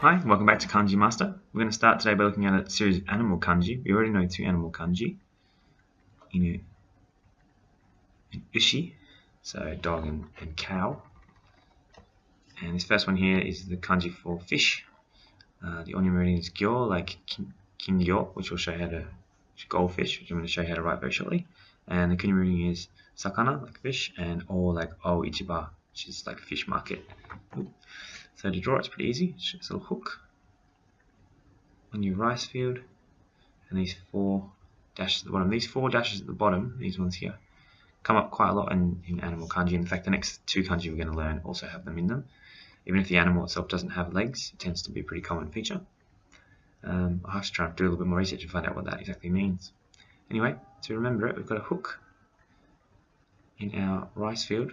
Hi, welcome back to Kanji Master. We're going to start today by looking at a series of animal kanji. We already know two animal kanji, inu and ushi, so dog and cow. And this first one here is the kanji for fish. The onyo reading is gyo, like kingyo, which will show you how to goldfish, which I'm going to show you how to write very shortly. And the kunyo reading is sakana, like fish, and o like o ichiba, which is like a fish market. So to draw it's pretty easy. It's just a little hook on your rice field, and these four dashes at the bottom. These four dashes at the bottom, these ones here, come up quite a lot in animal kanji. In fact, the next two kanji we're going to learn also have them in them. Even if the animal itself doesn't have legs, it tends to be a pretty common feature. I'll have to try and do a little bit more research and find out what that exactly means. Anyway, to remember it, we've got a hook in our rice field.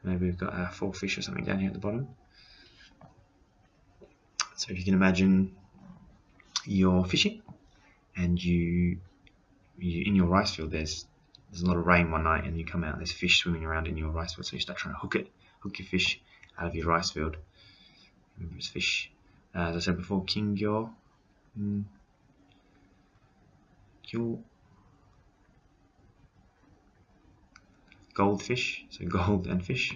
Maybe we've got our four fish or something down here at the bottom. So if you can imagine you're fishing, and you in your rice field there's a lot of rain one night, and you come out and there's fish swimming around in your rice field, so you start trying to hook your fish out of your rice field. Remember, it's fish. As I said before, kingyo, kyo, goldfish, so gold and fish.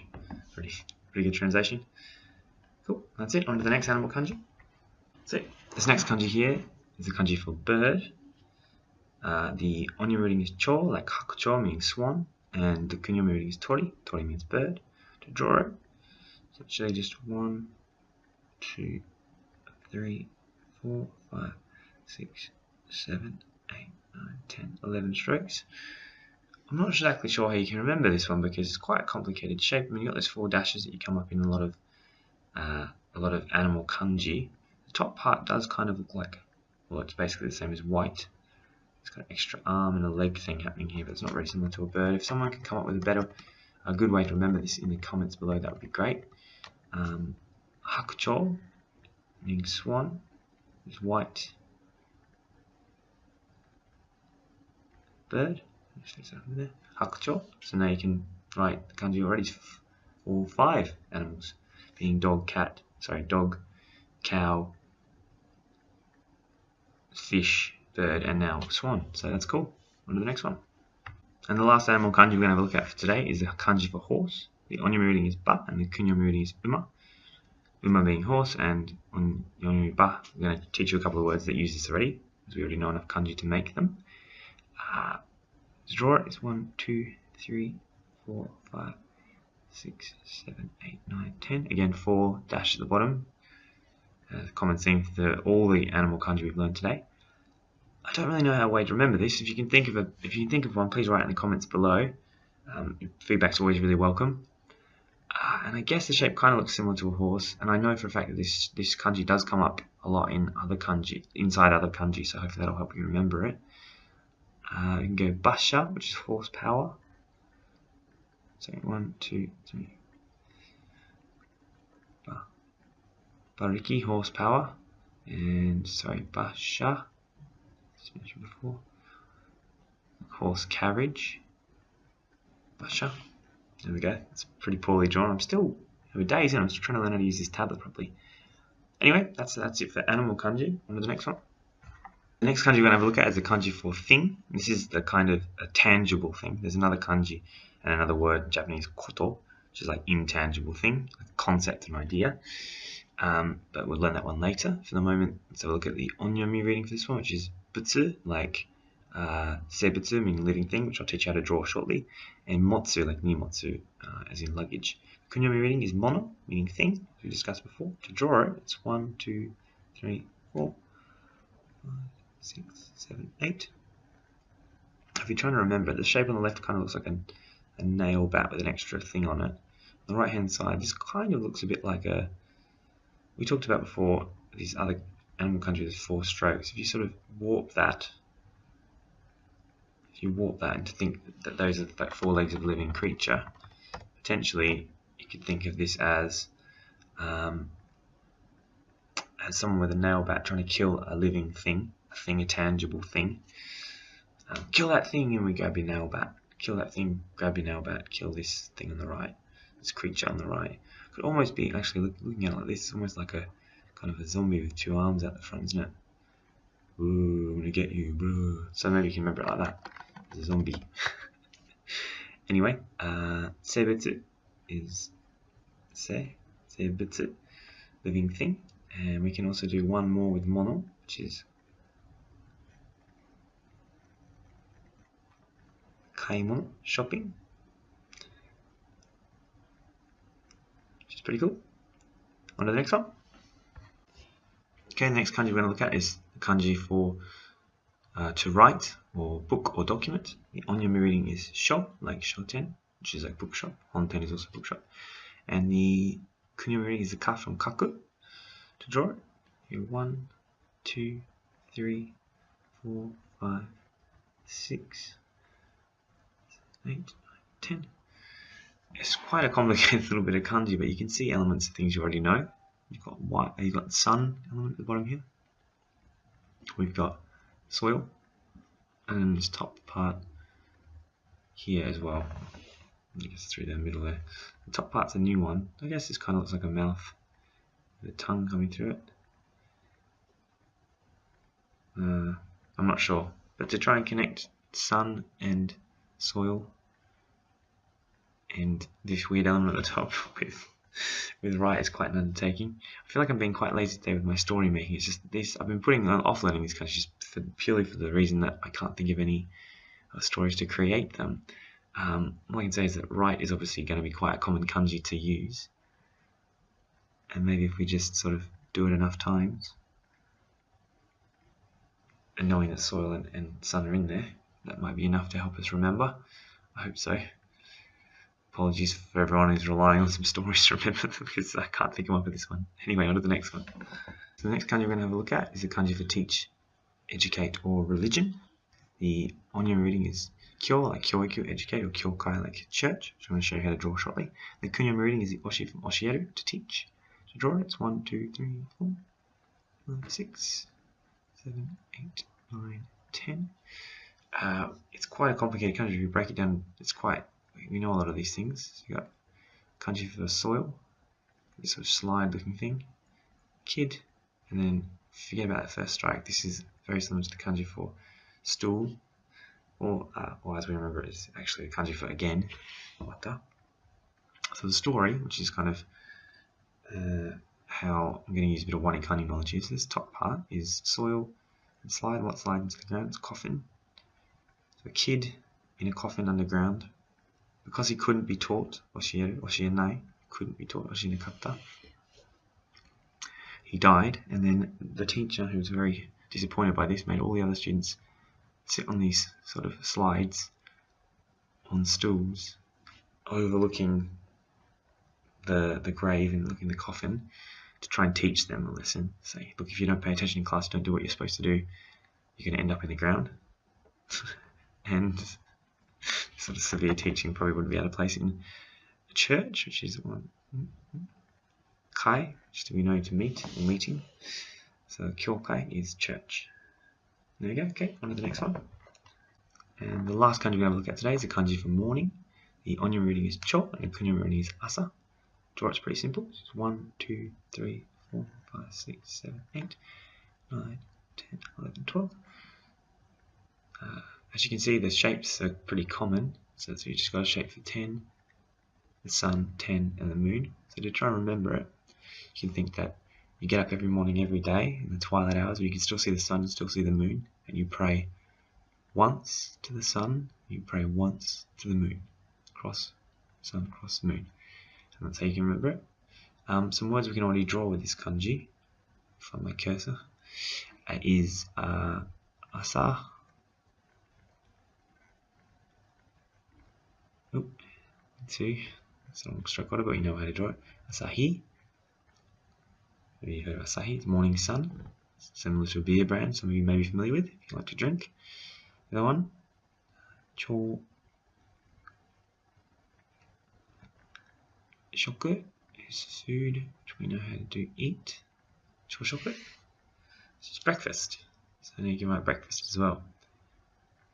Pretty good translation. Cool, that's it. On to the next animal kanji. So this next kanji here is the kanji for bird. The onyo reading is cho, like hakucho, meaning swan, and the kunyo reading is tori. Tori means bird. To draw it, so actually just 1, 2, 3, 4, 5, 6, 7, 8, 9, 10, 11 strokes. I'm not exactly sure how you can remember this one because it's quite a complicated shape. I mean, you've got those four dashes that you come up in a lot of animal kanji. The top part does kind of look like, well, it's basically the same as white. It's got an extra arm and a leg thing happening here, but it's not very similar to a bird. If someone can come up with a good way to remember this in the comments below, that would be great. Hakucho, meaning swan, is white. Bird, hakucho. So now you can write the kanji already for 5 animals, being dog, cow, fish, bird, and now swan. So that's cool. On to the next one. And the last animal kanji we're going to have a look at for today is the kanji for horse. The onyo reading is ba, and the kunyo reading is uma. Uma being horse, and on onyo ba, we're going to teach you a couple of words that use this already, because we already know enough kanji to make them. To draw it is 1, 2, 3, 4, 5, 6, 7, 8, 9, 10. Again, 4 dashes at the bottom. Common theme for all the animal kanji we've learned today. I don't really know how way to remember this. If you can think of one, please write it in the comments below. Feedback's always really welcome. And I guess the shape kind of looks similar to a horse. And I know for a fact that this kanji does come up a lot in other kanji, inside other kanji. So hopefully that'll help you remember it. You can go basha, which is horsepower. So 1, 2, 3. Bariki, horsepower. And sorry, basha. As mentioned before, horse carriage, basha. There we go. It's pretty poorly drawn. I'm still over days in. I'm still trying to learn how to use this tablet properly. Anyway, that's it for animal kanji. On to the next one. The next kanji we're going to have a look at is the kanji for thing. This is the kind of a tangible thing. There's another kanji and another word in Japanese, koto, which is like intangible thing, like a concept, an idea. But we'll learn that one later. For the moment, let's have a look at the onyomi reading for this one, which is butsu, like seibutsu, meaning living thing, which I'll teach you how to draw shortly, and motsu, like nimotsu, as in luggage. Kunyomi reading is mono, meaning thing, as we discussed before. To draw it, it's 1, 2, 3, 4, 5, 6, 7, 8. If you're trying to remember, the shape on the left kind of looks like a nail bat with an extra thing on it. On the right hand side, this kind of looks a bit like we talked about before, these other animal kanji with 4 strokes. If you sort of warp that, and to think that those are like 4 legs of a living creature, potentially you could think of this as someone with a nail bat trying to kill a living thing, a tangible thing. Kill that thing, and we grab your nail bat. Kill that thing, grab your nail bat, kill this thing on the right, this creature on the right. Could almost be, actually looking at it like this, almost like a kind of a zombie with 2 arms out the front, isn't it? Ooh, I'm gonna get you, bro. So maybe you can remember it like that. It's a zombie. Anyway, seibutsu is seibutsu, living thing. And we can also do one more with mono, which is kaimono, shopping. Which is pretty cool. On to the next one. Okay, the next kanji we're going to look at is the kanji for to write, or book or document. The onyomi reading is sho, like shoten, which is like bookshop. Honten is also bookshop. And the kunyomi reading is the ka from kaku, to draw it. Here, 1, 2, 3, 4, 5, 6, 8, 9, 10. It's quite a complicated little bit of kanji, but you can see elements of things you already know. You've got white, you've got the sun element at the bottom here. We've got soil, and then this top part here as well. I guess through the middle there. The top part's a new one. I guess this kind of looks like a mouth with a tongue coming through it. I'm not sure, but to try and connect sun and soil and this weird element at the top with right is quite an undertaking. I feel like I'm being quite lazy today with my story making. It's just this, I've been putting off learning these kanji purely for the reason that I can't think of any stories to create them. All I can say is that right is obviously going to be quite a common kanji to use, and maybe if we just sort of do it enough times, and knowing that soil and sun are in there, that might be enough to help us remember. I hope so. Apologies for everyone who's relying on some stories to remember them, because I can't think of one for this one. Anyway, on to the next one. So the next kanji we're going to have a look at is the kanji for teach, educate, or religion. The onyomi reading is kyo, like kyoiku, educate, or kyokai, like church, which I'm going to show you how to draw shortly. The kunyomi reading is the oshi from oshieru, to teach. To draw it, it's 1, 2, 3, 4, 5, 6, 7, 8, 9, 10. It's quite a complicated kanji. If you break it down, it's quite, we know a lot of these things. So you got kanji for soil, this sort of slide looking thing, kid, and then forget about that first strike. This is very similar to the kanji for stool, or as we remember, it's actually a kanji for again, wata. So the story, which is kind of how I'm going to use a bit of wani kanji knowledge here. So this top part is soil and slide. What slide into the ground? It's coffin. So a kid in a coffin underground, because he couldn't be taught oshienai, couldn't be taught oshienakata. He died, and then the teacher, who was very disappointed by this, made all the other students sit on these sort of slides on stools overlooking the grave and looking the coffin to try and teach them a lesson. Say, look, if you don't pay attention in class, don't do what you're supposed to do, you're going to end up in the ground. And sort of severe teaching probably wouldn't be out of place in a church, which is one. Kai, just to be known to meet or meeting. So kyokai is church. There we go. Okay, on to the next one. And the last kanji we're going to look at today is the kanji for morning. The onyomi reading is cho, and the kunyomi reading is asa. Draw it's pretty simple. It's 1, 2, 3, 4, 5, 6, 7, 8, 9, 10, 11, 12. As you can see, the shapes are pretty common. So you just got a shape for 10, the sun, 10, and the moon. So to try and remember it, you can think that you get up every morning, every day, in the twilight hours, where you can still see the sun and still see the moon, and you pray once to the sun, you pray once to the moon. Cross sun, cross moon. And that's how you can remember it. Some words we can already draw with this kanji, find my cursor, is asa. Oh, 2. It's not a stroke order, but you know how to draw it. Asahi. Maybe you've heard of Asahi. It's morning sun. It's similar to a beer brand some of you may be familiar with if you like to drink. The other one, cho shoku is food, which we know how to do eat. Cho shoku. It's breakfast. So now you can write breakfast as well.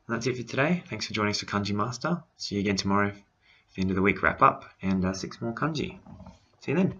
And that's it for today. Thanks for joining us for Kanji Master. See you again tomorrow for the end of the week wrap up and 6 more kanji. See you then.